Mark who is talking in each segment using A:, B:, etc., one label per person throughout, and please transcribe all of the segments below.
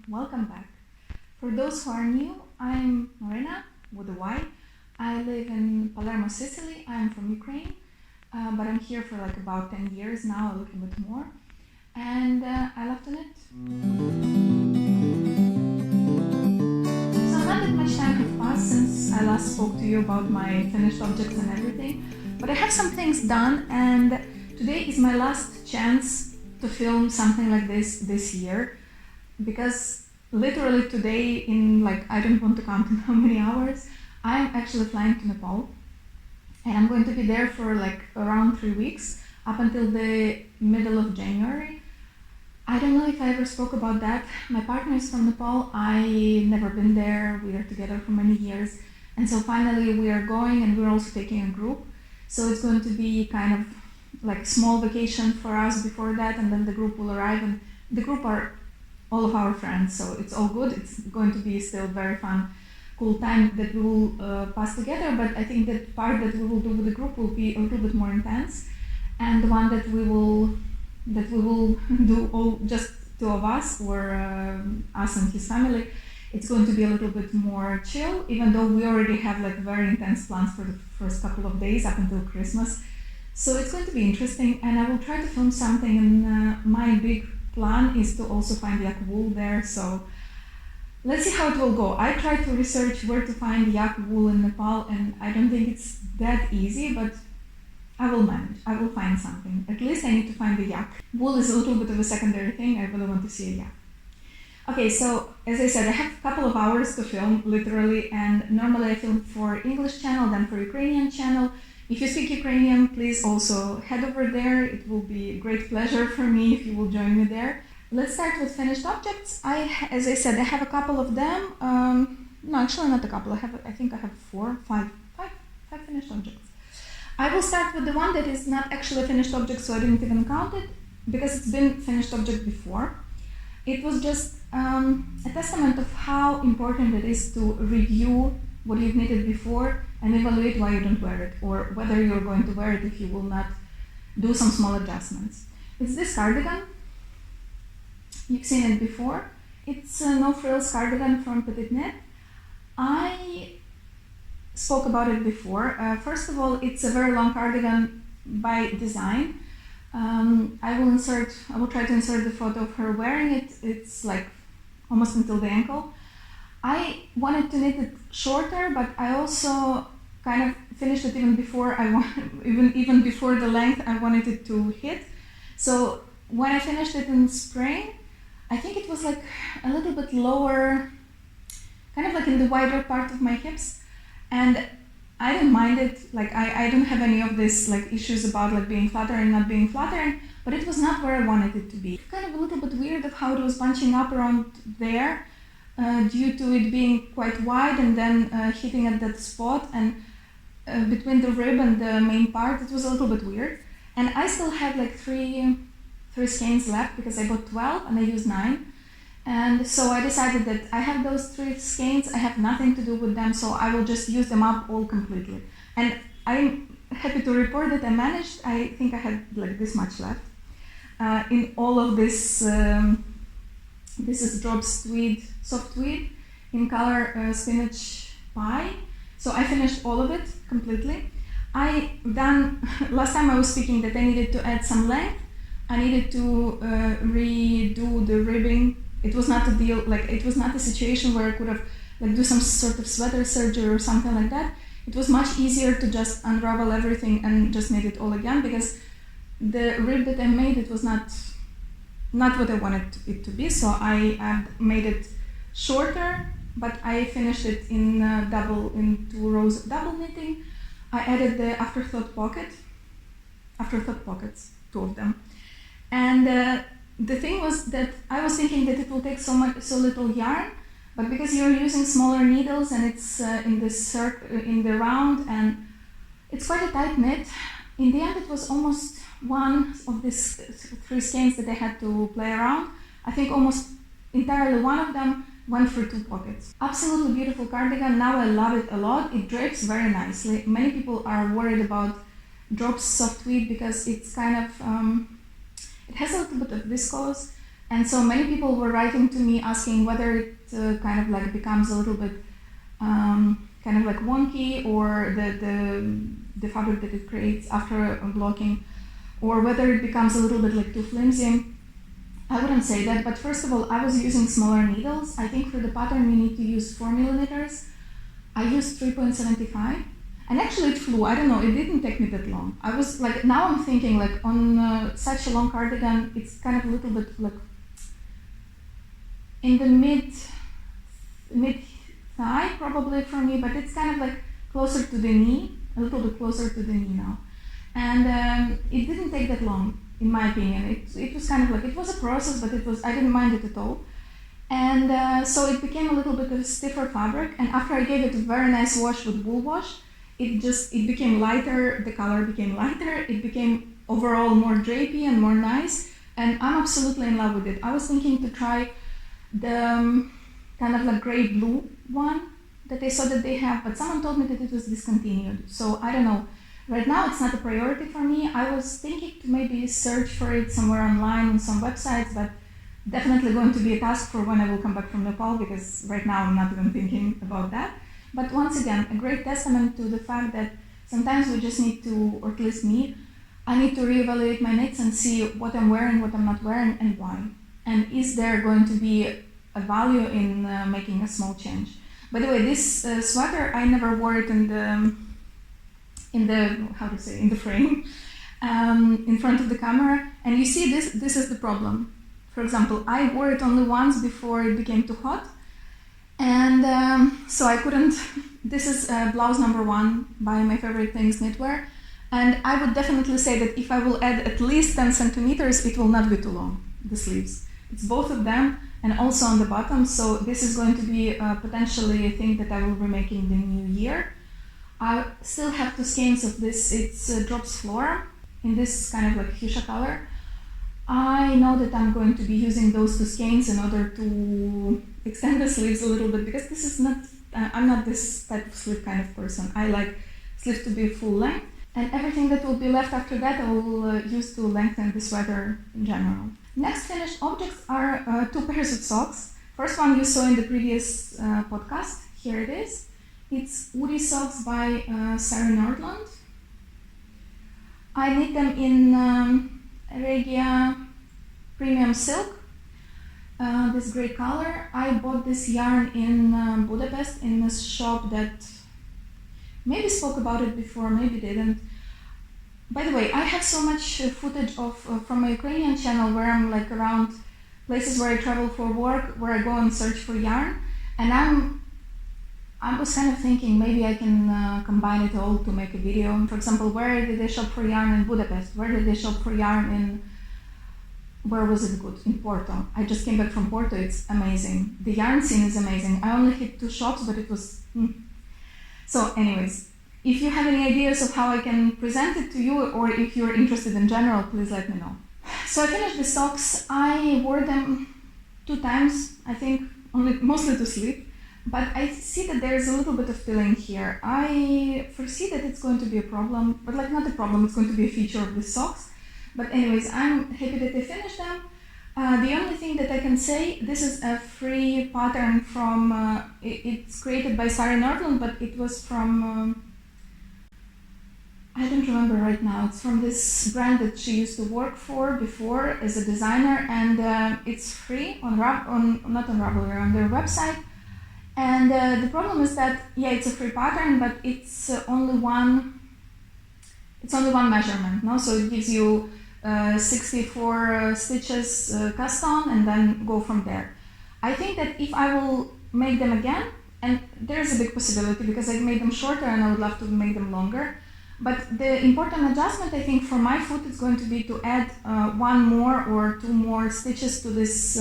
A: Welcome back. For those who are new, I'm Marina with a Y. I live in Palermo, Sicily. I'm from Ukraine, but I'm here for like about 10 years now, a little bit more, and I love to knit. So not that much time has passed since I last spoke to you about my finished objects and everything, but I have some things done, and today is my last chance to film something like this year, because literally today, in like, I don't want to count in how many hours, I'm actually flying to Nepal, and I'm going to be there for like around 3 weeks up until the middle of January. I don't know if I ever spoke about that. My partner is from Nepal. I never been there. We are together for many years, and so finally we are going, and we're also taking a group. So it's going to be kind of like small vacation for us before that, and then the group will arrive, and the group are all of our friends, so it's all good. It's going to be still very fun, cool time that we will pass together, but I think that part that we will do with the group will be a little bit more intense, and the one that we will do all just two of us, or us and his family, it's going to be a little bit more chill, even though we already have like very intense plans for the first couple of days up until Christmas. So it's going to be interesting, and I will try to film something, and my big plan is to also find yak wool there, so let's see how it will go. I tried to research where to find yak wool in Nepal, and I don't think it's that easy, but I will manage. I will find something. At least I need to find the yak. Wool is a little bit of a secondary thing. I really want to see a yak. Okay, so as I said, I have a couple of hours to film, literally, and normally I film for English channel, then for Ukrainian channel. If you speak Ukrainian, please also head over there. It will be a great pleasure for me if you will join me there. Let's start with finished objects. As I said, I have a couple of them. No, actually not a couple. I think I have five finished objects. I will start with the one that is not actually a finished object, so I didn't even count it, because it's been finished object before. It was just a testament of how important it is to review what you've knitted before and evaluate why you don't wear it, or whether you're going to wear it if you will not do some small adjustments. It's this cardigan. You've seen it before. It's a no-frills cardigan from Petit Knit. I spoke about it before. First of all, it's a very long cardigan by design. I will try to insert the photo of her wearing it. It's like almost until the ankle. I wanted to knit it shorter, but I also kind of finished it even before even before the length I wanted it to hit. So when I finished it in spring, I think it was like a little bit lower, kind of like in the wider part of my hips, and I don't mind it. Like I don't have any of this like issues about like being flattering, not being flattering, but it was not where I wanted it to be. Kind of a little bit weird of how it was bunching up around there, due to it being quite wide and then hitting at that spot, and between the rib and the main part, it was a little bit weird. And I still had like three skeins left, because I bought 12 and I used 9. And so I decided that I have those 3 skeins, I have nothing to do with them, so I will just use them up all completely. And I'm happy to report that I managed. I think I had like this much left. In all of this, this is Drops Tweed, soft tweed, in color Spinach Pie. So I finished all of it completely. Last time I was speaking that I needed to add some length. I needed to redo the ribbing. It was not a deal, like it was not a situation where I could have like do some sort of sweater surgery or something like that. It was much easier to just unravel everything and just knit it all again, because the rib that I made, it was not what I wanted it to be. So I made it shorter, but I finished it in 2 rows of double knitting. I added the afterthought pockets, 2 of them. And the thing was that I was thinking that it will take so little yarn, but because you're using smaller needles and it's in the round, and it's quite a tight knit, in the end it was almost one of these 3 skeins that I had to play around. I think almost entirely one of them went for 2 pockets. Absolutely beautiful cardigan. Now I love it a lot. It drapes very nicely. Many people are worried about Drops soft tweed because it's kind of it has a little bit of viscose, And so many people were writing to me asking whether it kind of like becomes a little bit kind of like wonky, or the fabric that it creates after blocking, or whether it becomes a little bit like too flimsy. I wouldn't say that, but first of all, I was using smaller needles. I think for the pattern you need to use 4 millimeters. I used 3.75, and actually it flew. I don't know, it didn't take me that long. I was like, now I'm thinking like on such a long cardigan, it's kind of a little bit like in the mid thigh probably for me, but it's kind of like closer to the knee, a little bit closer to the knee now. And it didn't take that long, in my opinion. It was kind of like, it was a process, but I didn't mind it at all. And so it became a little bit of a stiffer fabric, and after I gave it a very nice wash with wool wash, it became lighter, the color became lighter, it became overall more drapey and more nice, and I'm absolutely in love with it. I was thinking to try the kind of like gray blue one that I saw that they have, but someone told me that it was discontinued, so I don't know. Right now it's not a priority for me. I was thinking to maybe search for it somewhere online on some websites, but definitely going to be a task for when I will come back from Nepal, because right now I'm not even thinking about that. But once again, a great testament to the fact that sometimes we just need to, or at least me, I need to reevaluate my knits and see what I'm wearing, what I'm not wearing, and why. And is there going to be a value in making a small change? By the way, this sweater, I never wore it in the frame, in front of the camera. And you see this is the problem. For example, I wore it only once before it became too hot. And so I couldn't, this is blouse number 1 by My Favorite Things Knitwear. And I would definitely say that if I will add at least 10 centimeters, it will not be too long, the sleeves. It's both of them and also on the bottom. So this is going to be potentially a thing that I will be making the new year. I still have 2 skeins of this. It's Drops Flora in this kind of like fuchsia color. I know that I'm going to be using those 2 skeins in order to extend the sleeves a little bit, because this is not, I'm not this type of sleeve kind of person. I like sleeves to be full length, and everything that will be left after that I will use to lengthen the sweater in general. Next finished objects are 2 pairs of socks. First one you saw in the previous podcast. Here it is. It's Oody socks by Sarah Nordland. I knit them in Regia premium silk, this gray color. I bought this yarn in Budapest in a shop that maybe spoke about it before, maybe didn't. By the way, I have so much footage of from my Ukrainian channel where I'm like around places where I travel for work, where I go and search for yarn, and I was kind of thinking maybe I can combine it all to make a video. For example, where did they shop for yarn in Budapest? Where did they shop for yarn in, where was it good? In Porto. I just came back from Porto, it's amazing. The yarn scene is amazing. I only hit 2 shops, but it was... So anyways, if you have any ideas of how I can present it to you, or if you're interested in general, please let me know. So I finished the socks. I wore them 2 times, I think, mostly to sleep. But I see that there's a little bit of filling here. I foresee that it's going to be a problem, but like not a problem, it's going to be a feature of the socks. But anyways, I'm happy that I finished them. The only thing that I can say, this is a free pattern from, it's created by Sarah Nordland, but it was from, I don't remember right now. It's from this brand that she used to work for before as a designer, and it's free on their website. And the problem is that, yeah, it's a free pattern, but it's only one measurement, no? So it gives you 64 stitches cast on, and then go from there. I think that if I will make them again, and there's a big possibility because I made them shorter and I would love to make them longer, but the important adjustment I think for my foot is going to be to add 1 more or 2 more stitches to this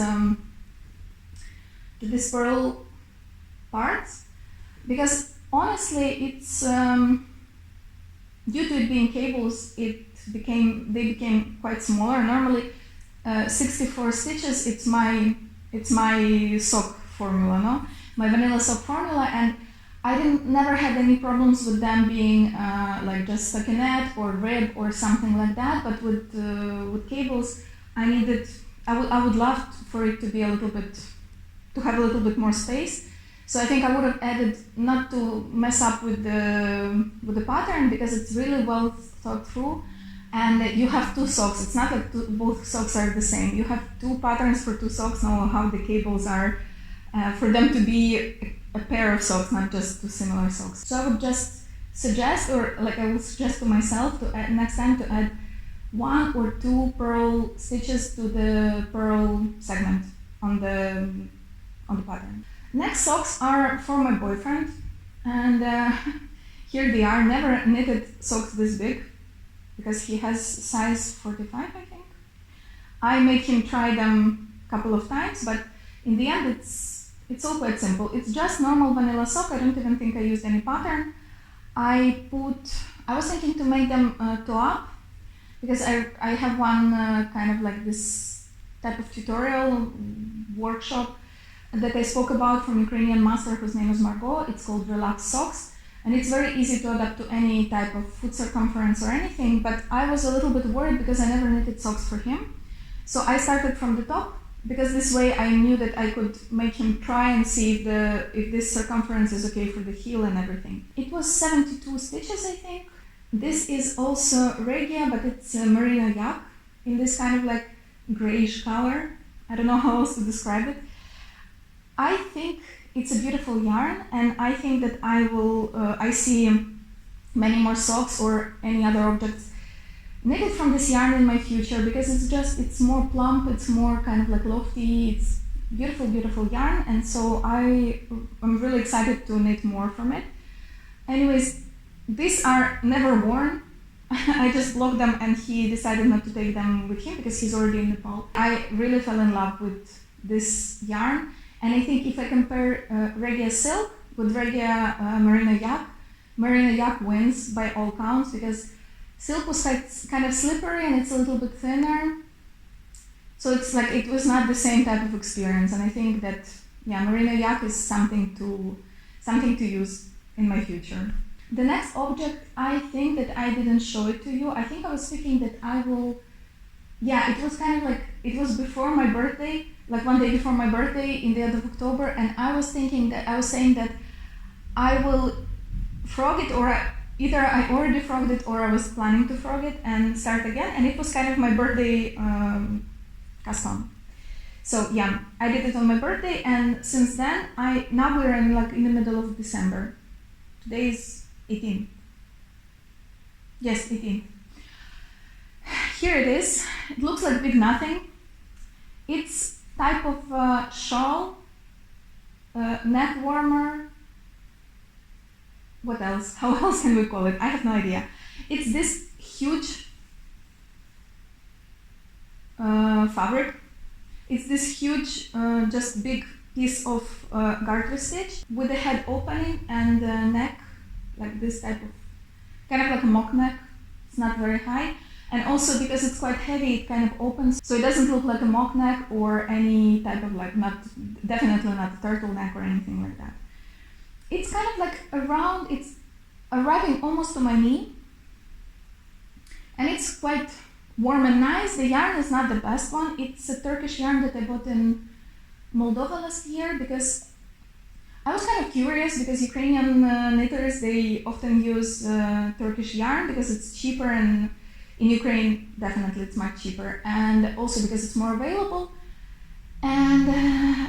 A: purl parts, because honestly it's due to it being cables, they became quite smaller. Normally 64 stitches, it's my sock formula, no? My vanilla sock formula, and I never had any problems with them being like just stockinette or rib or something like that, but with cables I needed I would love for it to be to have a little bit more space. So I think I would have added, not to mess up with the pattern, because it's really well thought through, and you have 2 socks. It's not like both socks are the same. You have 2 patterns for 2 socks. Know how the cables are for them to be a pair of socks, not just 2 similar socks. So I would just suggest, or like I would suggest to myself to add, next time, to add 1 or 2 purl stitches to the purl segment on the pattern. Next socks are for my boyfriend, and here they are. Never knitted socks this big, because he has size 45, I think. I made him try them a couple of times, but in the end it's all quite simple. It's just normal vanilla sock. I don't even think I used any pattern. I was thinking to make them toe up, because I have one kind of like this type of tutorial workshop that I spoke about from Ukrainian master whose name is Margot. It's called Relaxed Socks, and it's very easy to adapt to any type of foot circumference or anything, but I was a little bit worried because I never knitted socks for him. So I started from the top, because this way I knew that I could make him try and see if this circumference is okay for the heel and everything. It was 72 stitches, I think. This is also Regia, but it's a Merino yak in this kind of like grayish color. I don't know how else to describe it. I think it's a beautiful yarn, and I think that I see many more socks or any other objects knitted from this yarn in my future, because it's more plump, it's more kind of like lofty, it's beautiful, beautiful yarn, and so I'm really excited to knit more from it. Anyways, these are never worn. I just blocked them, and he decided not to take them with him because he's already in Nepal. I really fell in love with this yarn. And I think if I compare Regia silk with Regia Merino yak wins by all counts, because silk was kind of slippery and it's a little bit thinner. So it's like it was not the same type of experience. And I think that Merino yak is something to use in my future. The next object, I think that I didn't show it to you. I think I was thinking that I will. It was kind of like, it was before my birthday, like one day before my birthday in the end of October, and I was saying that I will frog it, or either I already frogged it or I was planning to frog it and start again, and it was kind of my birthday custom. So I did it on my birthday, and since then, now we're in the middle of December. Today is 18th. Yes, 18th. Here it is. It looks like big nothing. It's type of shawl, neck warmer. What else? How else can we call it? I have no idea. It's this huge fabric. It's this huge, just big piece of garter stitch with the head opening and the neck, like this type of, kind of like a mock neck. It's not very high. And also because it's quite heavy, it kind of opens, so it doesn't look like a mock neck or any type of definitely not a turtleneck or anything like that. It's kind of like it's arriving almost to my knee, and it's quite warm and nice. The yarn is not the best one. It's a Turkish yarn that I bought in Moldova last year, because I was kind of curious, because Ukrainian knitters, they often use Turkish yarn because it's cheaper, and in Ukraine, definitely it's much cheaper, and also because it's more available. And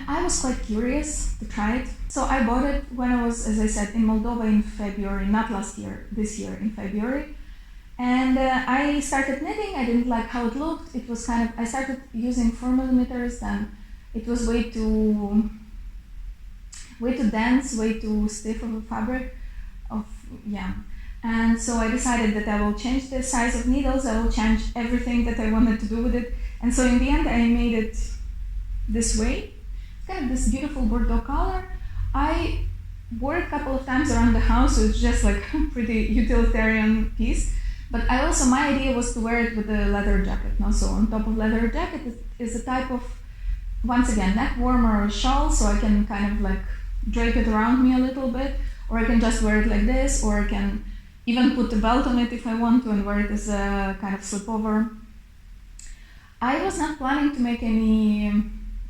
A: I was quite curious to try it. So I bought it when I was, as I said, in Moldova in February, not last year, this year in February. And I started knitting. I didn't like how it looked. It was kind of, I started using 4mm, and it was way too dense, way too stiff of a fabric. And so I decided that I will change the size of needles, I will change everything that I wanted to do with it. And so in the end, I made it this way. It's kind of this beautiful Bordeaux color. I wore it a couple of times around the house, so it's just like a pretty utilitarian piece. But my idea was to wear it with a leather jacket. No? So on top of leather jacket is a type of, once again, neck warmer or shawl, so I can kind of like drape it around me a little bit, or I can just wear it like this, or I can even put a belt on it if I want to and wear it as a kind of slip over. I was not planning to make any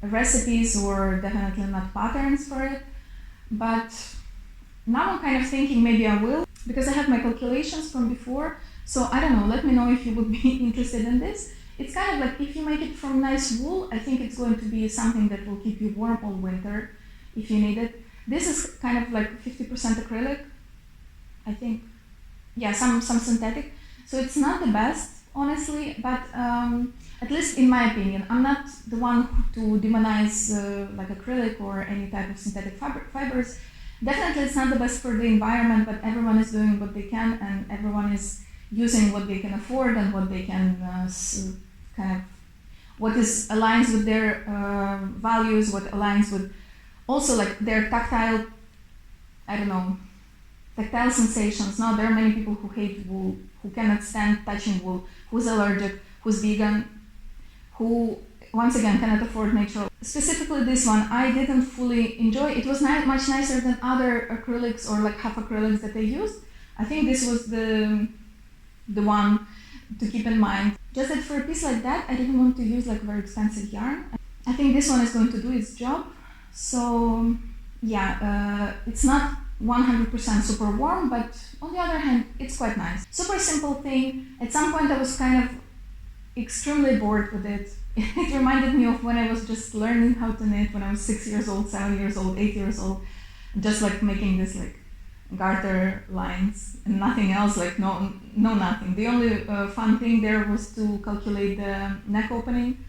A: recipes or definitely not patterns for it, but now I'm kind of thinking maybe I will, because I have my calculations from before. So I don't know, let me know if you would be interested in this. It's kind of like if you make it from nice wool, I think it's going to be something that will keep you warm all winter if you need it. This is kind of like 50% acrylic, I think. Yeah, some synthetic. So it's not the best, honestly, but at least in my opinion, I'm not the one to demonize like acrylic or any type of synthetic fibers. Definitely it's not the best for the environment, but everyone is doing what they can and everyone is using what they can afford and what they can kind of, what is aligns with their values, what aligns with also like their tactile, I don't know, tactile sensations. Now there are many people who hate wool, who cannot stand touching wool, who's allergic, who's vegan, who once again cannot afford natural. Specifically this one, I didn't fully enjoy. It was much nicer than other acrylics or like half acrylics that I used. I think this was the one to keep in mind. Just that for a piece like that, I didn't want to use like very expensive yarn. I think this one is going to do its job. So yeah, it's not 100% super warm, but on the other hand, it's quite nice. Super simple thing. At some point I was kind of extremely bored with it. It reminded me of when I was just learning how to knit when I was 6 years old, 7 years old, 8 years old, just like making this like garter lines and nothing else, like no nothing. The only fun thing there was to calculate the neck opening,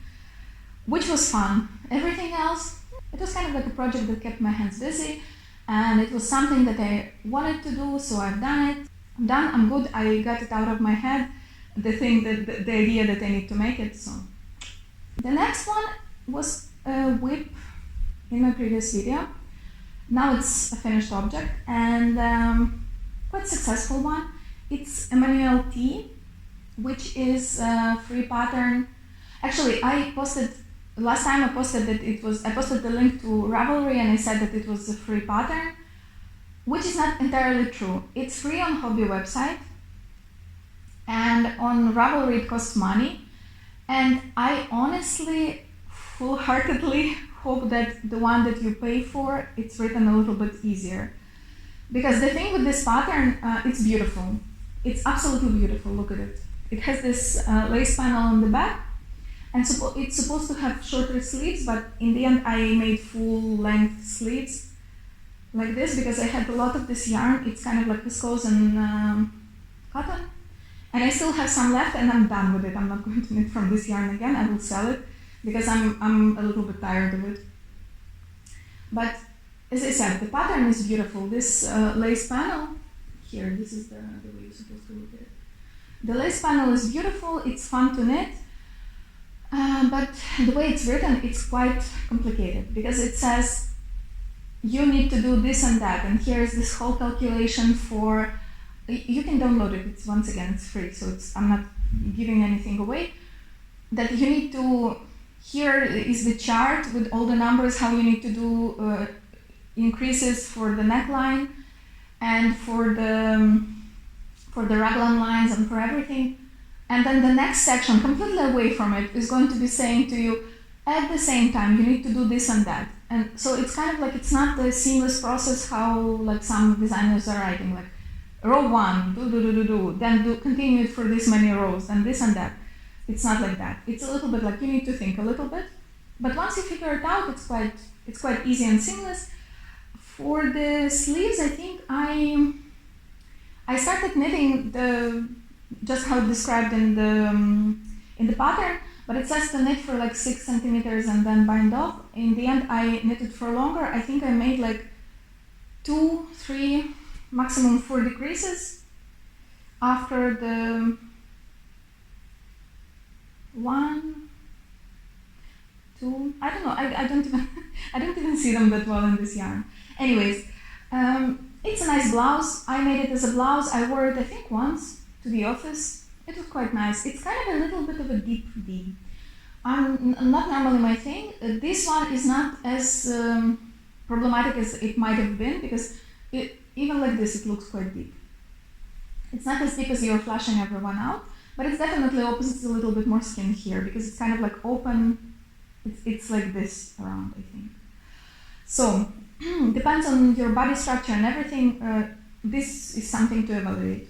A: which was fun. Everything else, it was kind of like a project that kept my hands busy, and it was something that I wanted to do, so I've done it. I'm done, I'm good, I got it out of my head, the idea that I need to make it, so. The next one was a whip in my previous video. Now it's a finished object and quite successful one. It's a manual tee, which is a free pattern. Actually, last time I posted that I posted the link to Ravelry and I said that it was a free pattern, which is not entirely true. It's free on hobby website, and on Ravelry it costs money. And I honestly, full-heartedly hope that the one that you pay for, it's written a little bit easier. Because the thing with this pattern, it's beautiful. It's absolutely beautiful, look at it. It has this lace panel on the back, and it's supposed to have shorter sleeves, but in the end I made full-length sleeves like this because I had a lot of this yarn. It's kind of like viscose and cotton. And I still have some left and I'm done with it. I'm not going to knit from this yarn again. I will sell it because I'm a little bit tired of it. But as I said, the pattern is beautiful. This lace panel, here, this is the way you're supposed to look at it. The lace panel is beautiful, it's fun to knit, but the way it's written, it's quite complicated because it says you need to do this and that, and here's this whole calculation for. You can download it, it's free, so I'm not giving anything away. That you need to, here is the chart with all the numbers, how you need to do increases for the neckline and for the raglan lines and for everything. And then the next section, completely away from it, is going to be saying to you, at the same time, you need to do this and that. And so it's kind of like, it's not the seamless process how like some designers are writing, like, row 1, then continue it for this many rows, and this and that. It's not like that. It's a little bit like you need to think a little bit, but once you figure it out, it's quite easy and seamless. For the sleeves, I think I started knitting just how described in the pattern, but it says to knit for like 6 centimeters and then bind off. In the end, I knitted for longer. I think I made like 2, 3. Maximum 4 decreases after the 1, 2, I don't know, I don't even see them that well in this yarn. Anyways, it's a nice blouse. I made it as a blouse. I wore it I think once to the office. It was quite nice. It's kind of a little bit of a deep D. Not normally my thing. This one is not as problematic as it might have been because even like this, it looks quite deep. It's not as deep as you're flashing everyone out, but it definitely opens a little bit more skin here because it's kind of like open. It's like this around, I think. So depends on your body structure and everything. This is something to evaluate.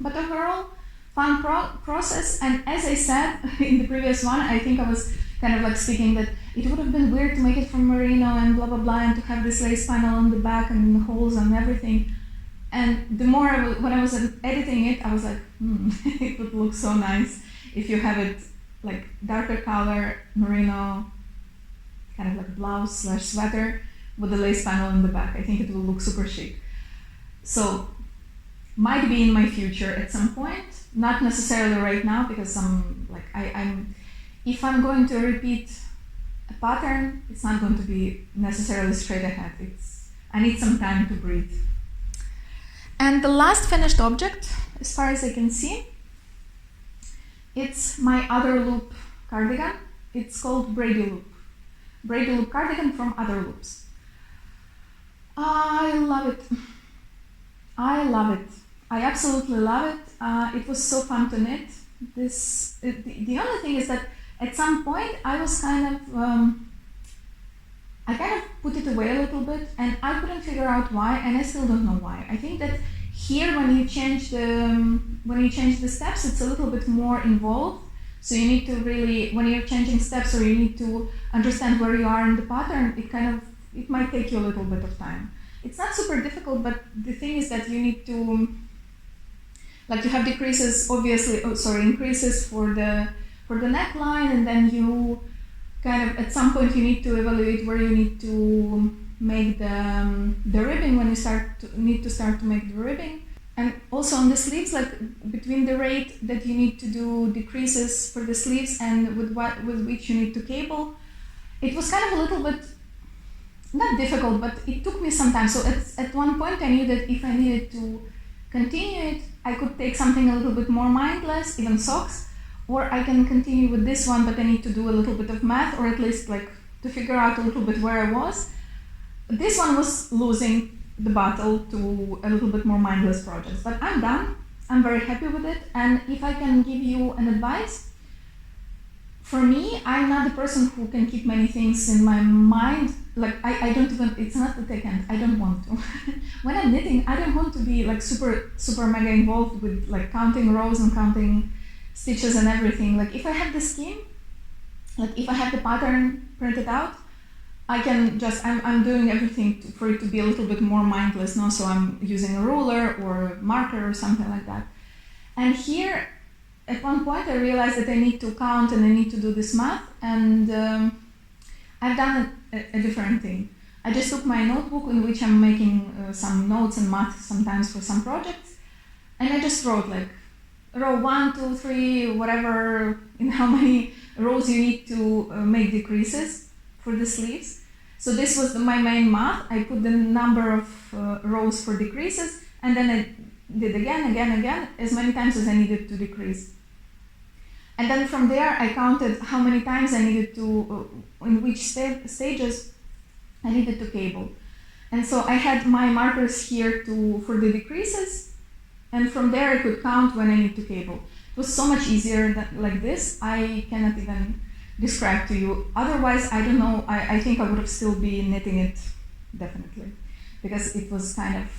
A: But overall, fun process. And as I said in the previous one, I think I was kind of like speaking that it would have been weird to make it from merino and blah blah blah, and to have this lace panel on the back and holes and everything. And the more when I was editing it, I was like, it would look so nice if you have it like darker color merino, kind of like blouse / sweater with the lace panel in the back. I think it will look super chic. So might be in my future at some point, not necessarily right now, because I'm if I'm going to repeat a pattern, it's not going to be necessarily straight ahead. I need some time to breathe. And the last finished object, as far as I can see, it's my other loop cardigan. It's called Braidy Loop. Braidy Loop cardigan from Other Loops. I love it. I love it. I absolutely love it. It was so fun to knit. The only thing is that at some point I was kind of I kind of put it away a little bit, and I couldn't figure out why, and I still don't know why. I think that here when you change the steps, it's a little bit more involved. So you need to really, when you're changing steps, or you need to understand where you are in the pattern, it might take you a little bit of time. It's not super difficult, but the thing is that you need to, like, you have decreases, obviously, increases for the neckline, and then you kind of, at some point you need to evaluate where you need to make the ribbing, when you need to start to make the ribbing. And also on the sleeves, like between the rate that you need to do decreases for the sleeves and with which you need to cable, it was kind of a little bit, not difficult, but it took me some time. So at one point I knew that if I needed to continue it, I could take something a little bit more mindless, even socks, or I can continue with this one, but I need to do a little bit of math, or at least like to figure out a little bit where I was. This one was losing the battle to a little bit more mindless projects, but I'm done. I'm very happy with it. And if I can give you an advice, for me, I'm not the person who can keep many things in my mind. Like I don't even, it's not that I can't, I don't want to. When I'm knitting, I don't want to be like super mega involved with like counting rows and counting stitches and everything. Like if I have the scheme, like if I have the pattern printed out, I can just, I'm doing everything for it to be a little bit more mindless, no? So I'm using a ruler or a marker or something like that. And here, at one point, I realized that I need to count and I need to do this math, and I've done a different thing. I just took my notebook in which I'm making some notes and math sometimes for some projects, and I just wrote like row 1, 2, 3, whatever, in how many rows you need to make decreases for the sleeves. So this was my main math. I put the number of rows for decreases, and then I did again, as many times as I needed to decrease. And then from there, I counted how many times I needed to, in which stages I needed to cable. And so I had my markers here for the decreases, and from there I could count when I need to cable. It was so much easier than like this. I cannot even describe to you. Otherwise, I don't know, I think I would have still been knitting it, definitely, because it was kind of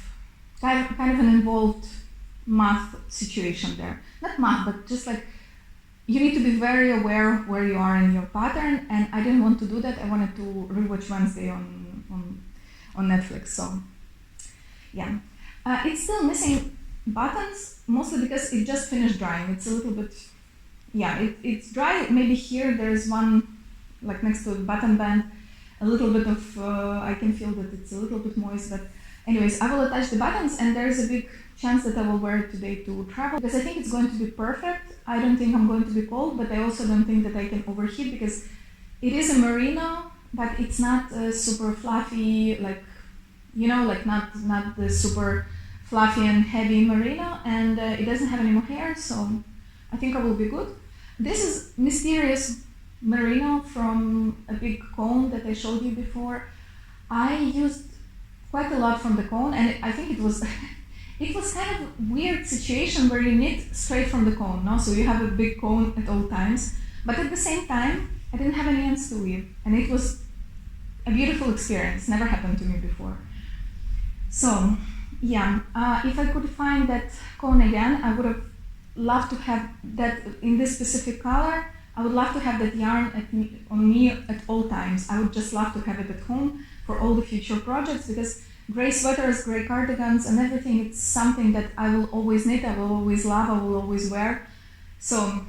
A: an involved math situation there. Not math, but just like, you need to be very aware of where you are in your pattern, and I didn't want to do that. I wanted to rewatch Wednesday on Netflix, so yeah. It's still missing buttons, mostly because it just finished drying. It's a little bit, yeah, it's dry. Maybe here there's one, like next to the button band, a little bit of, I can feel that it's a little bit moist, but anyways, I will attach the buttons, and there's a big chance that I will wear it today to travel, because I think it's going to be perfect. I don't think I'm going to be cold, but I also don't think that I can overheat, because it is a merino, but it's not super fluffy, like, you know, like not the super fluffy and heavy merino, and it doesn't have any mohair, so I think I will be good. This is Mysterious Merino from a big cone that I showed you before. I used quite a lot from the cone, and I think it was it was kind of a weird situation where you knit straight from the cone, no? So you have a big cone at all times, but at the same time, I didn't have any ends to weave, and it was a beautiful experience, never happened to me before. So, yeah, if I could find that cone again, I would have loved to have that in this specific color. I would love to have that yarn on me at all times. I would just love to have it at home for all the future projects, because gray sweaters, gray cardigans and everything, it's something that I will always knit, I will always love, I will always wear. So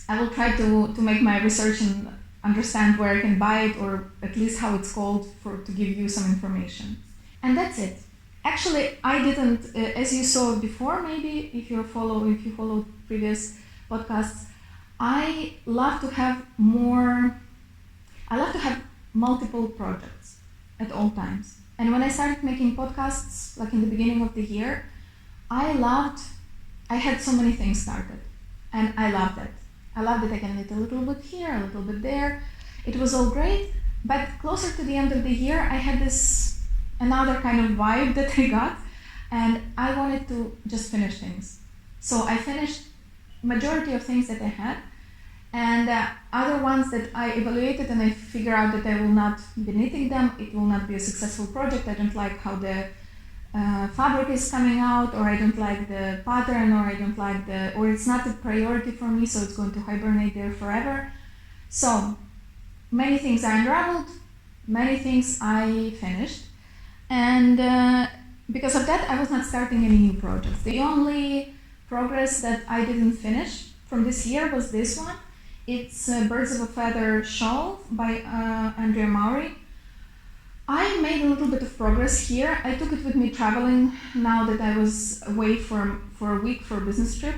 A: I will try to make my research and understand where I can buy it, or at least how it's called, to give you some information. And that's it. Actually, I didn't, as you saw before, maybe if you follow previous podcasts, I love to have multiple projects at all times. And when I started making podcasts, like in the beginning of the year, I had so many things started, and I loved it. I loved that I can knit a little bit here, a little bit there. It was all great, but closer to the end of the year, I had another kind of vibe that I got, and I wanted to just finish things. So I finished majority of things that I had, and other ones that I evaluated and I figured out that I will not be knitting them, it will not be a successful project. I don't like how the fabric is coming out, or I don't like the pattern, or I don't like or it's not a priority for me, so it's going to hibernate there forever. So many things I unraveled, many things I finished, and because of that I was not starting any new projects. The only progress that I didn't finish from this year was this one. It's Birds of a Feather Shawl by Andrea Maury. I made a little bit of progress here. I took it with me traveling now that I was away for a week for a business trip.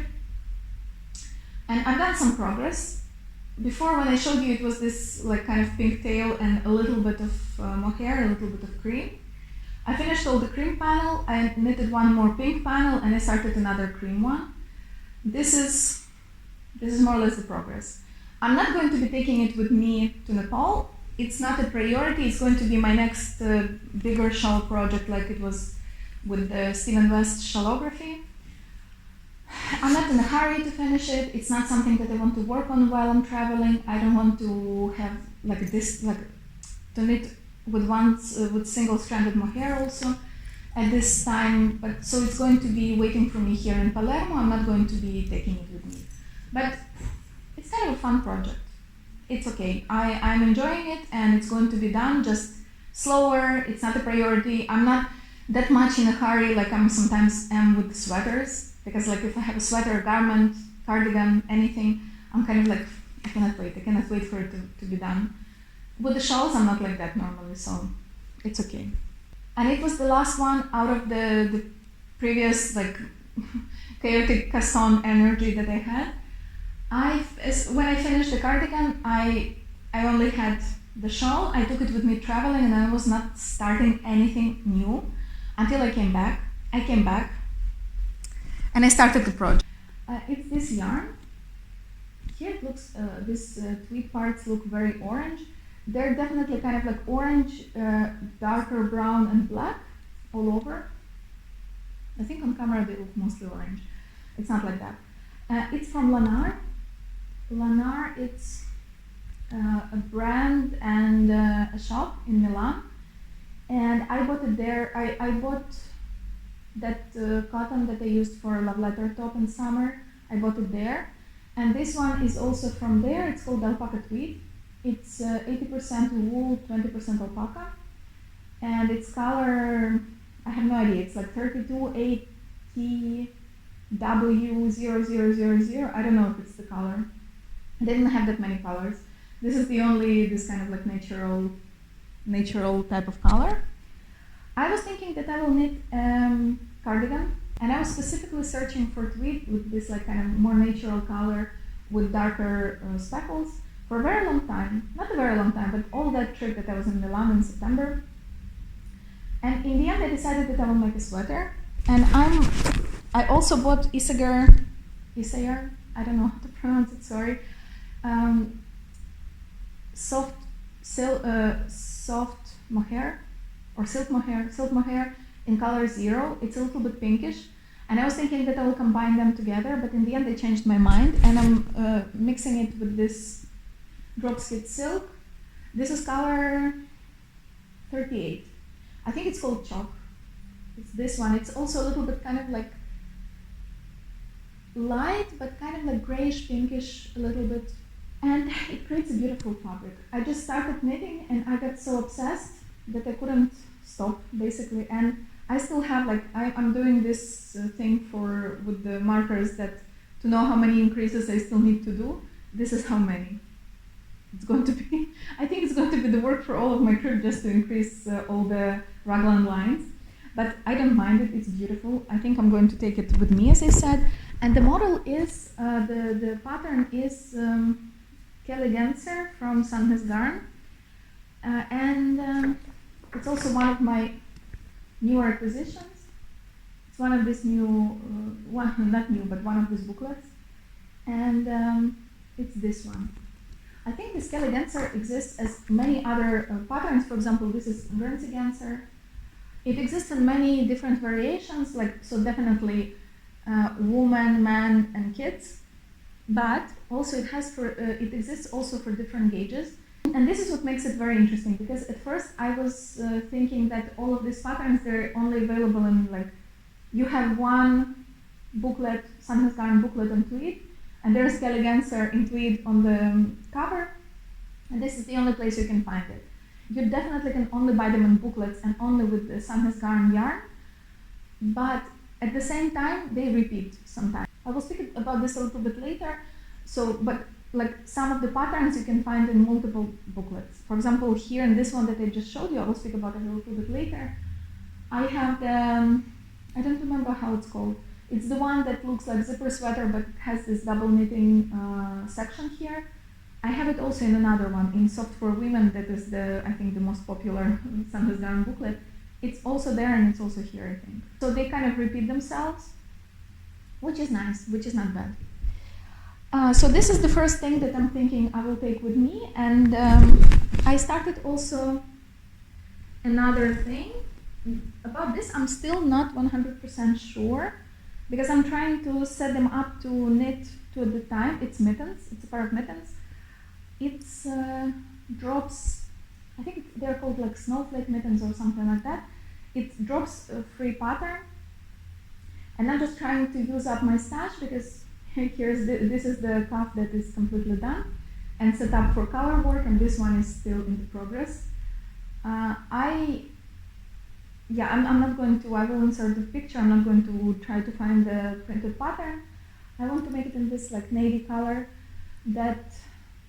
A: And I've done some progress. Before, when I showed you, it was this like kind of pink tail and a little bit of mohair, a little bit of cream. I finished all the cream panel, I knitted one more pink panel, and I started another cream one. This is more or less the progress. I'm not going to be taking it with me to Nepal. It's not a priority. It's going to be my next bigger shawl project, like it was with the Steven West shawlography. I'm not in a hurry to finish it. It's not something that I want to work on while I'm traveling. I don't want to have to knit with single-stranded mohair also at this time. But so it's going to be waiting for me here in Palermo. I'm not going to be taking it with me. But it's kind of a fun project. It's okay. I'm enjoying it, and it's going to be done just slower. It's not a priority. I'm not that much in a hurry like I sometimes am with sweaters, because like if I have a sweater, garment, cardigan, anything, I'm kind of like, I cannot wait for it to be done. With the shawls, I'm not like that normally, so it's okay. And it was the last one out of the previous like chaotic Casson energy that I had. When I finished the cardigan, I only had the shawl. I took it with me traveling, and I was not starting anything new until I came back. And I started the project. It's this yarn. Here it looks, these tweed parts look very orange. They're definitely kind of like orange, darker brown and black all over. I think on camera they look mostly orange. It's not like that. It's from Lanar. Lanar, it's a brand and a shop in Milan. And I bought it there. I bought that cotton that I used for Love Letter top in summer. I bought it there. And this one is also from there. It's called Alpaca Tweed. It's 80% wool, 20% alpaca. And its color, I have no idea. It's like 32ATW0000. I don't know if it's the color. They didn't have that many colors. This is this kind of like natural type of color. I was thinking that I will knit cardigan, and I was specifically searching for tweed with this like kind of more natural color with darker speckles for a very long time. Not a very long time, but all that trip that I was in Milan in September. And in the end, I decided that I will make a sweater. And I also bought Isager, I don't know how to pronounce it, sorry. Soft mohair or silk mohair. in color 0. It's a little bit pinkish. And I was thinking that I will combine them together, but in the end I changed my mind, and I'm mixing it with this Dropskid Silk. This is color 38. I think it's called Chalk. It's this one. It's also a little bit kind of like light, but kind of like grayish, pinkish a little bit. And it creates a beautiful fabric. I just started knitting and I got so obsessed that I couldn't stop, basically. And I still have, like, I'm doing this thing with the markers that to know how many increases I still need to do. This is how many. It's going to be, I think it's going to be the work for all of my trip just to increase all the raglan lines. But I don't mind it, it's beautiful. I think I'm going to take it with me, as I said. And the model is, the pattern is Kelly Genser from Sandnes Garn. And it's also one of my newer acquisitions. It's one of these new, not new, but one of these booklets. And it's this one. I think this Kelly Genser exists as many other patterns. For example, this is Guernsey Genser. It exists in many different variations, like, so definitely woman, man, and kids. But also it exists also for different gauges. And this is what makes it very interesting, because at first I was thinking that all of these patterns, they're only available in, like, you have one booklet, Sandnes Garn booklet on Tweed, and there's Kelly Genser in Tweed on the cover, and this is the only place you can find it. You definitely can only buy them in booklets and only with the Sandnes Garn yarn, but at the same time, they repeat sometimes. I will speak about this a little bit later. So, but like some of the patterns you can find in multiple booklets. For example, here in this one that I just showed you, I will speak about it a little bit later. I have the, I don't remember how it's called. It's the one that looks like zipper sweater but has this double knitting section here. I have it also in another one, in Soft for Women, that is the, I think, the most popular Sandnes Garn booklet. It's also there and it's also here, I think. So they kind of repeat themselves, which is nice, which is not bad. So this is the first thing that I'm thinking I will take with me, and I started also another thing. About this I'm still not 100% sure, because I'm trying to set them up to knit two at a time. It's mittens, it's a pair of mittens. It's drops, I think they're called like snowflake mittens or something like that. It drops a free pattern, and I'm just trying to use up my stash, because this is the cuff that is completely done and set up for color work, and this one is still in progress. I'm not going to, I will insert the picture, I'm not going to try to find the printed pattern. I want to make it in this like navy color that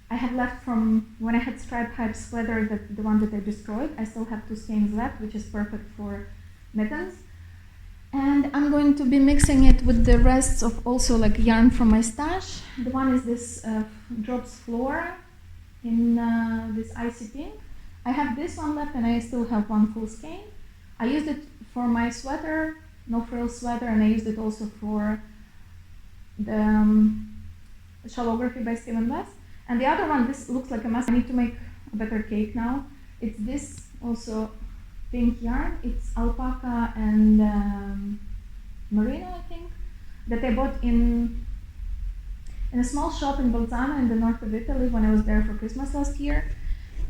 A: I have left from when I had striped hype sweater, the one that I destroyed. I still have 2 skeins left, which is perfect for mittens. And I'm going to be mixing it with the rest of also like yarn from my stash. The one is this Drops Flora in this icy pink. I have this one left and I still have 1 full skein. I used it for my sweater, no frill sweater, and I used it also for the Shawlography by Steven West. And the other one, this looks like a mess. I need to make a better cake now. It's this also pink yarn. It's alpaca and merino, I think, that I bought in a small shop in Bolzano in the north of Italy when I was there for Christmas last year.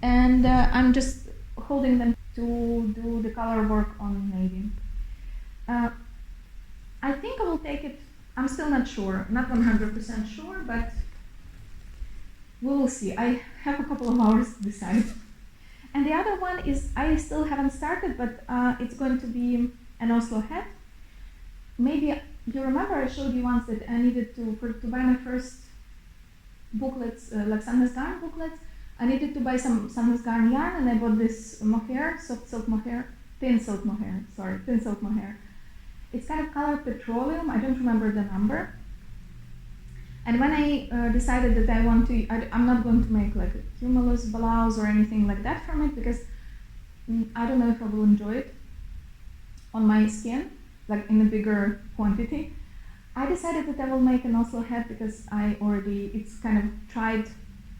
A: And I'm just holding them to do the color work on navy. I think I will take it, I'm still not sure, not 100% sure, but we will see. I have a couple of hours to decide. And the other one is, I still haven't started, but it's going to be an Oslo hat. Maybe you remember I showed you once that I needed to buy my first booklets, like Sandnes Garn booklets. I needed to buy some Sandnes Garn yarn, and I bought this mohair, soft silk mohair, thin silk mohair. It's kind of color petroleum, I don't remember the number. And when I decided that I want to, I'm not going to make like a cumulus blouse or anything like that from it, because I don't know if I will enjoy it on my skin, like in a bigger quantity. I decided that I will make an Oslo hat because it's kind of tried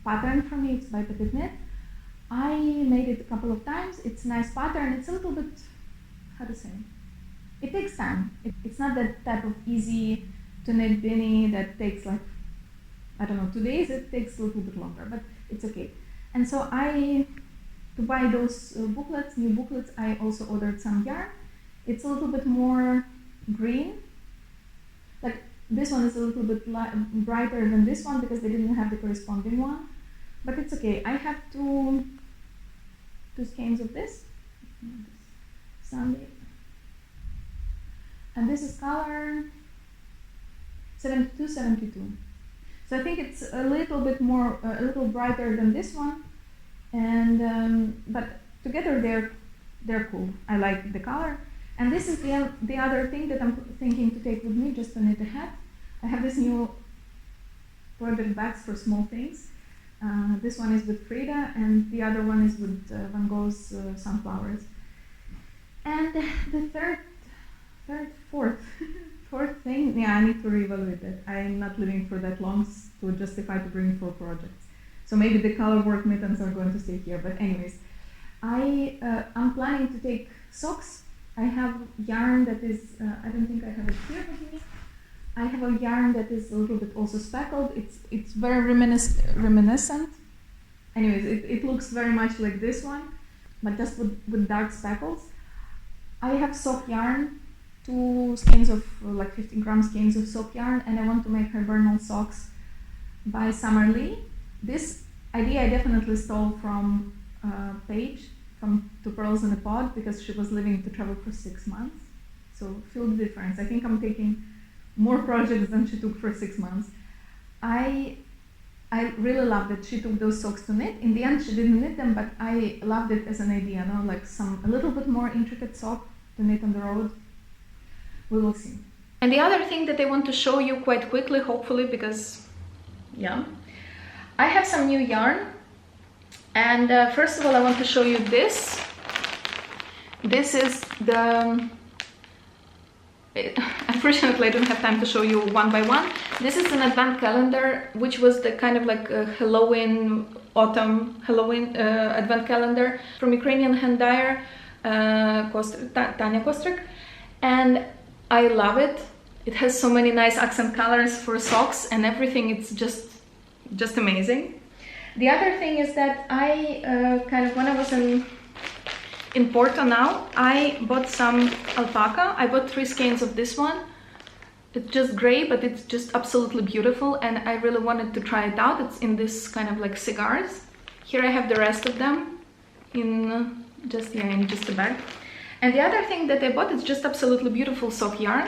A: pattern for me, it's by Petit Knit. I made it a couple of times, it's a nice pattern, it's a little bit, how to say, it takes time. It's not that type of easy to knit beanie that takes like, I don't know, 2 days. It takes a little bit longer, but it's okay. And so to buy those booklets, new booklets, I also ordered some yarn. It's a little bit more green. Like this one is a little bit brighter than this one because they didn't have the corresponding one. But it's okay. I have two skeins of this. Sunday. And this is color 72, 72. So I think it's a little bit more, a little brighter than this one. And but together they're cool. I like the color. And this is the other thing that I'm thinking to take with me, just to knit a hat. I have this new project bags for small things. This one is with Frida, and the other one is with Van Gogh's sunflowers. And the fourth thing, yeah, I need to reevaluate that. I'm not living for that long to justify to bring 4 projects. So maybe the color work mittens are going to stay here. But anyways, I'm planning to take socks. I have yarn that is, I don't think I have it here with me. I have a yarn that is a little bit also speckled. It's very reminiscent. Anyways, it looks very much like this one, but just with dark speckles. I have sock yarn, 2 skeins of like 15 gram skeins of sock yarn, and I want to make hibernal socks by Summer Lee. This idea I definitely stole from Paige from Two Pearls in a Pod, because she was leaving to travel for 6 months. So feel the difference. I think I'm taking more projects than she took for 6 months. I really loved that she took those socks to knit. In the end, she didn't knit them, but I loved it as an idea, no? Like a little bit more intricate sock to knit on the road. We will see. And the other thing that I want to show you quite quickly, hopefully, because, yeah, I have some new yarn. And first of all, I want to show you this. This is the... Unfortunately, I don't have time to show you one by one. This is an advent calendar, which was the kind of like a Halloween, autumn Halloween advent calendar from Ukrainian hand dyer Tanya Kostrik, and I love it. It has so many nice accent colors for socks and everything. It's just amazing. The other thing is that I when I was in Porto now, I bought some alpaca. I bought 3 skeins of this one. It's just gray, but it's just absolutely beautiful, and I really wanted to try it out. It's in this kind of like cigars. Here I have the rest of them in just a bag. And the other thing that I bought is just absolutely beautiful sock yarn.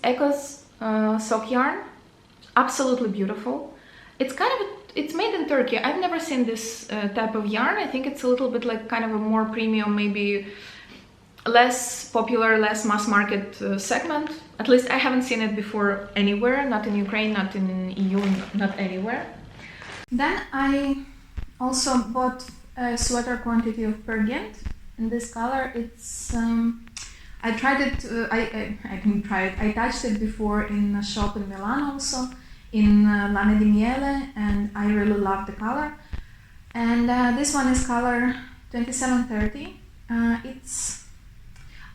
A: Eco's sock yarn, absolutely beautiful. It's made in Turkey. I've never seen this type of yarn. I think it's a little bit like kind of a more premium, maybe less popular, less mass market segment. At least I haven't seen it before anywhere, not in Ukraine, not in EU, not anywhere. Then I also bought a sweater quantity of Pergint in this color. It's I tried it. I didn't try it. I touched it before in a shop in Milan also, in Lana di Miele, and I really love the color. And this one is color 2730.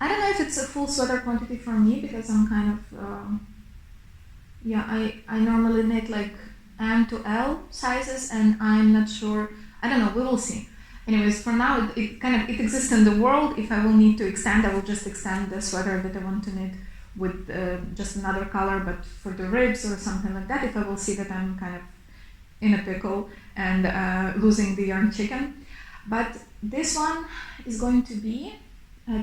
A: I don't know if it's a full sweater quantity for me, because I'm kind of I normally knit like M to L sizes, and I'm not sure. I don't know. We will see. Anyways, for now it exists in the world. If I will need to extend, I will just extend the sweater that I want to knit with just another color, but for the ribs or something like that, if I will see that I'm kind of in a pickle and losing the yarn chicken. But this one is going to be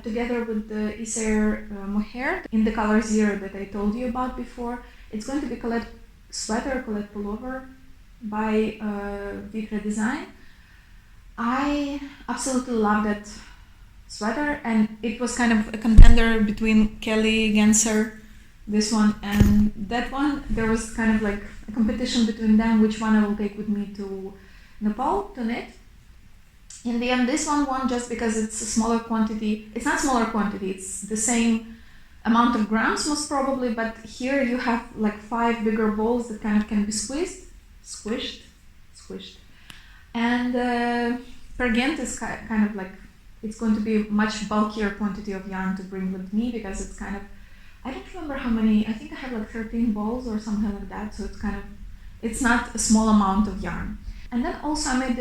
A: together with the Isair mohair in the color 0 that I told you about before. It's going to be Colette sweater, Colette pullover by Vikra Design. I absolutely love that sweater, and it was kind of a contender between Kelly Genser, this one, and that one. There was kind of like a competition between them, which one I will take with me to Nepal to knit. In the end, this one won just because it's a smaller quantity. It's not smaller quantity, it's the same amount of grams most probably, but here you have like 5 bigger balls that kind of can be squished. And Pergint is kind of like it's going to be a much bulkier quantity of yarn to bring with me, because it's kind of, I don't remember how many, I think I have like 13 balls or something like that, so it's not a small amount of yarn. And then also I made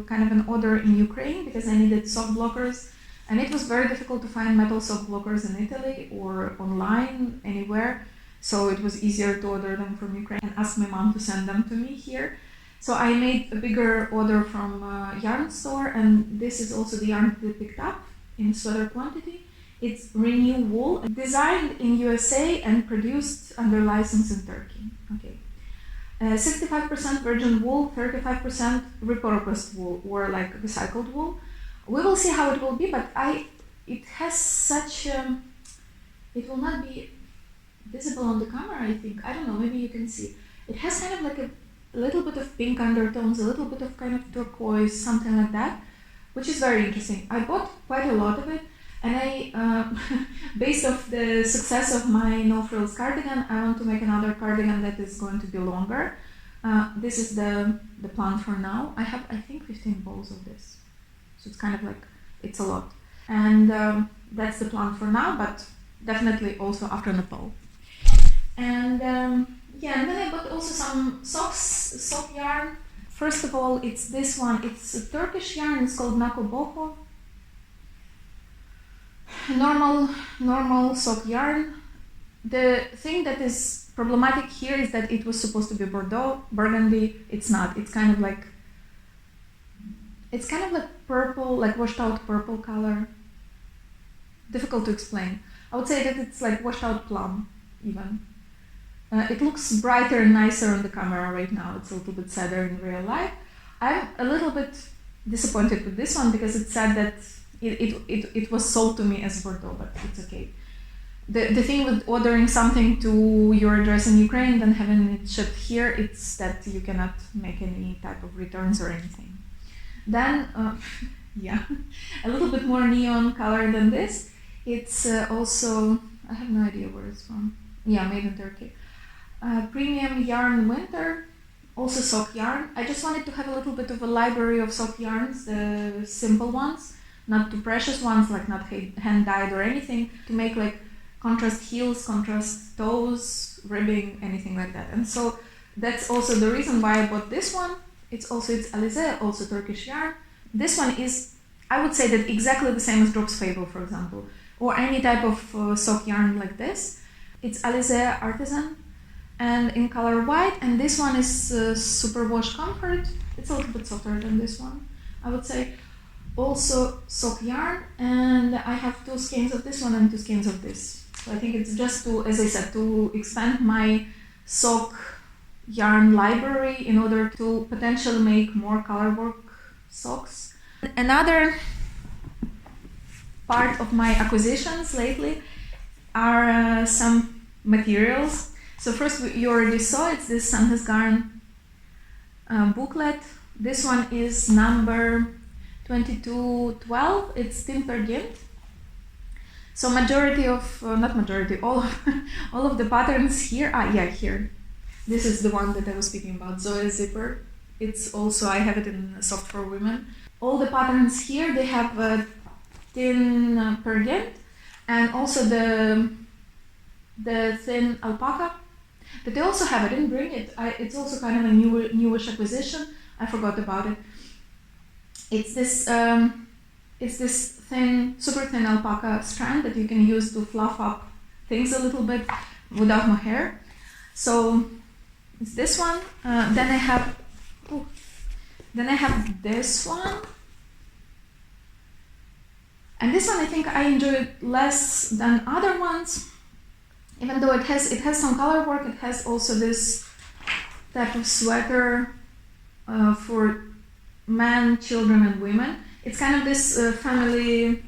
A: kind of an order in Ukraine because I needed sock blockers, and it was very difficult to find metal sock blockers in Italy or online anywhere, so it was easier to order them from Ukraine and ask my mom to send them to me here. So I made a bigger order from a yarn store, and this is also the yarn that I picked up in sweater quantity. It's Renew wool, designed in USA and produced under license in Turkey. Okay. 65% virgin wool, 35% repurposed wool, or like recycled wool. We will see how it will be, but it has such it will not be visible on the camera, I think. I don't know, maybe you can see. It has kind of like a little bit of pink undertones, a little bit of kind of turquoise, something like that, which is very interesting. I bought quite a lot of it, and I, based off the success of my no frills cardigan, I want to make another cardigan that is going to be longer. This is the plan for now. I have, I think, 15 balls of this, so it's kind of like, it's a lot. And that's the plan for now, but definitely also after Nepal. And yeah, and then I bought also some sock yarn. First of all, it's this one. It's a Turkish yarn. It's called Nakoboho. Normal sock yarn. The thing that is problematic here is that it was supposed to be Bordeaux, burgundy. It's not. It's kind of like purple, like washed out purple color. Difficult to explain. I would say that it's like washed out plum, even. It looks brighter and nicer on the camera right now. It's a little bit sadder in real life. I'm a little bit disappointed with this one because it said that it was sold to me as Bordeaux, but it's okay. The thing with ordering something to your address in Ukraine and having it shipped here, it's that you cannot make any type of returns or anything. Then, yeah, a little bit more neon color than this. It's also, I have no idea where it's from. Yeah, made in Turkey. Premium yarn winter, also sock yarn. I just wanted to have a little bit of a library of sock yarns, the simple ones, not too precious ones, like not hand dyed or anything, to make like contrast heels, contrast toes, ribbing, anything like that. And so that's also the reason why I bought this one. It's Alize, also Turkish yarn. This one is, I would say that exactly the same as Drops Fable, for example, or any type of sock yarn like this. It's Alize Artisan and in color white, and this one is Super Wash Comfort. It's a little bit softer than this one, I would say. Also sock yarn, and I have 2 skeins of this one and 2 skeins of this. So I think it's just to, as I said, to expand my sock yarn library in order to potentially make more color work socks. Another part of my acquisitions lately are some materials. So first, you already saw, it's this Santas Garn booklet. This one is number 2212. It's Timper Gint. So majority of, not majority, all of the patterns here, here. This is the one that I was speaking about, Zoe Zipper. It's also, I have it in Soft for Women. All the patterns here, they have a thin per Gint, and also the thin alpaca. But they also have, I didn't bring it, it's also kind of a newish acquisition. I forgot about it. It's this thin, super thin alpaca strand that you can use to fluff up things a little bit without mohair. So it's this one. Then I have this one. And this one I think I enjoyed less than other ones. Even though it has some color work, it has also this type of sweater for men, children, and women. It's kind of this family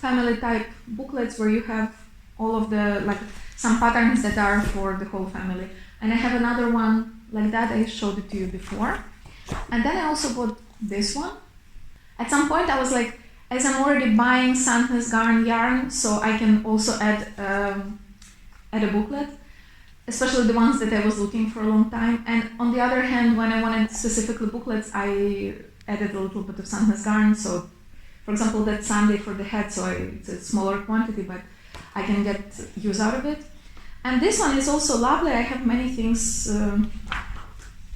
A: type booklets where you have all of the, like, some patterns that are for the whole family. And I have another one like that. I showed it to you before. And then I also bought this one. At some point I was like, as I'm already buying Santas Garn yarn, so I can also add a booklet, especially the ones that I was looking for a long time. And on the other hand, when I wanted specifically booklets, I added a little bit of Santas Garn. So, for For example, that Sunday for the head, so it's a smaller quantity, but I can get use out of it. And this one is also lovely. I have many things,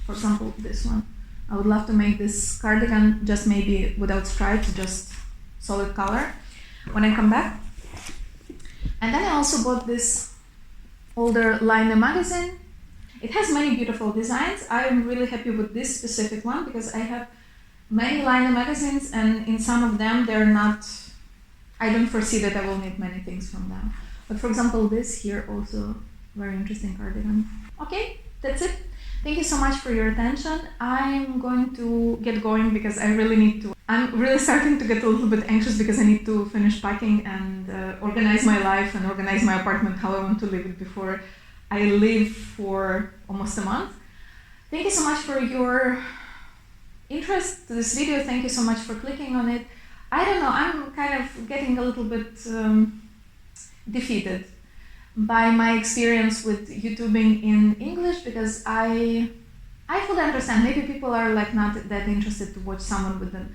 A: for example, this one. I would love to make this cardigan just maybe without stripes, just solid color when I come back. And then I also bought this older liner magazine. It has many beautiful designs. I'm really happy with this specific one because I have many liner magazines, and in some of them they're not, I don't foresee that I will need many things from them. But for example, this here also very interesting cardigan. Okay, that's it. Thank you so much for your attention. I'm going to get going because I really need to. I'm really starting to get a little bit anxious because I need to finish packing and organize my life and organize my apartment how I want to live it before I leave for almost a month. Thank you so much for your interest to this video. Thank you so much for clicking on it. I don't know, I'm kind of getting a little bit defeated by my experience with YouTubing in English because I fully understand. Maybe people are like not that interested to watch someone with a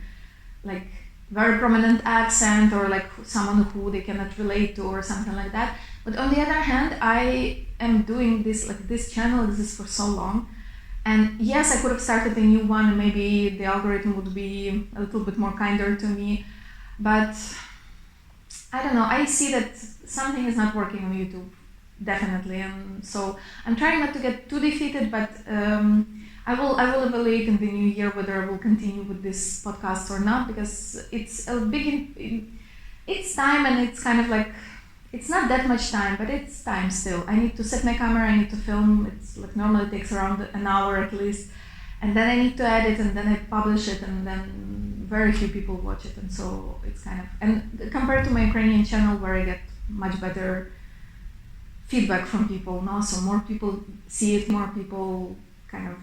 A: like very prominent accent or like someone who they cannot relate to or something like that. But on the other hand, I am doing this, like this channel exists for so long. And yes, I could have started a new one and maybe the algorithm would be a little bit more kinder to me. But I don't know, I see that something is not working on YouTube, definitely. And so I'm trying not to get too defeated, but I will evaluate in the new year whether I will continue with this podcast or not, because it's a big, it's time and it's kind of like, it's not that much time, but it's time still. I need to set my camera, I need to film. It's like normally it takes around an hour at least. And then I need to edit and then I publish it and then very few people watch it. And so it's kind of, and compared to my Ukrainian channel where I get much better feedback from people now, so more people see it, more people kind of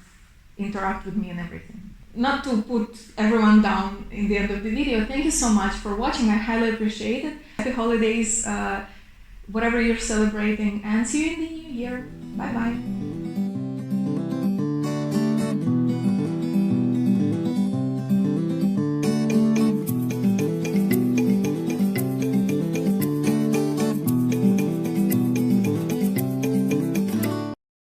A: interact with me and everything. Not to put everyone down in the end of the video, thank you so much for watching, I highly appreciate it. Happy holidays, whatever you're celebrating, and see you in the new year. Bye bye.